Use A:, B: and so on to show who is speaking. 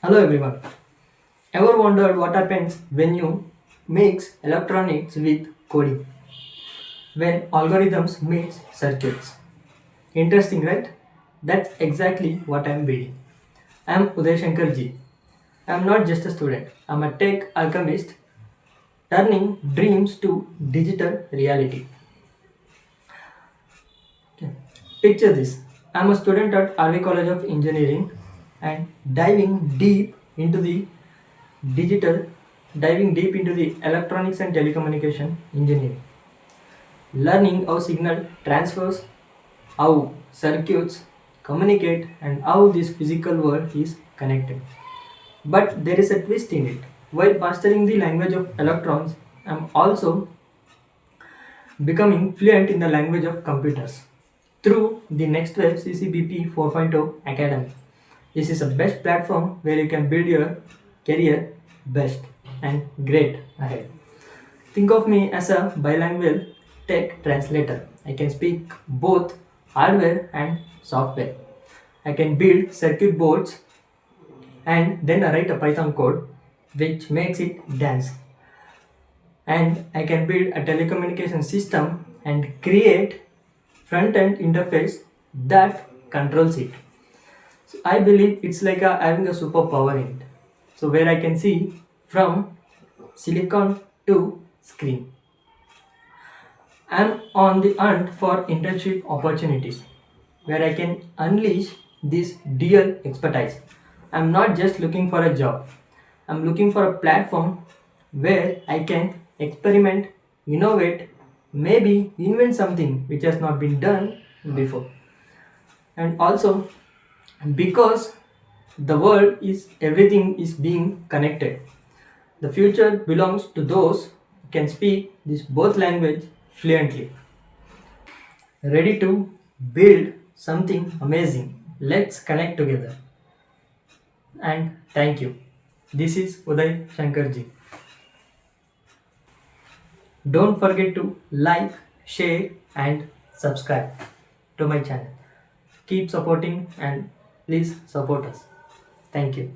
A: Hello everyone. Ever wondered what happens when you mix electronics with coding? When algorithms meet circuits? Interesting, right? That's exactly what I'm building. I'm Uday Shankarji. I'm not just a student. I'm a tech alchemist turning dreams to digital reality. Okay. Picture this. I'm a student at RV College of Engineering and digital diving deep into the electronics and telecommunication engineering, learning how signal transfers, how circuits communicate, and how this physical world is connected. But there is a twist in it. While mastering the language of electrons, I'm also becoming fluent in the language of computers through the next wave CCBP 4.0 Academy. This is a best platform where you can build your career best and great ahead. Think of me as a bilingual tech translator. I can speak both hardware and software. I can build circuit boards and then I write a Python code which makes it dance. And I can build a telecommunication system and create front-end interface that controls it. So I believe it's like having a superpower in it. So where I can see from silicon to screen. I'm on the hunt for internship opportunities where I can unleash this dual expertise. I'm not just looking for a job. I'm looking for a platform where I can experiment, innovate, maybe invent something which has not been done before. And also because the world is everything is being connected. The future belongs to those who can speak this both language fluently. Ready to build something amazing. Let's connect together. And thank you. This is Uday Shankarji. Don't forget to like, share, and subscribe to my channel. Keep supporting and please support us. Thank you.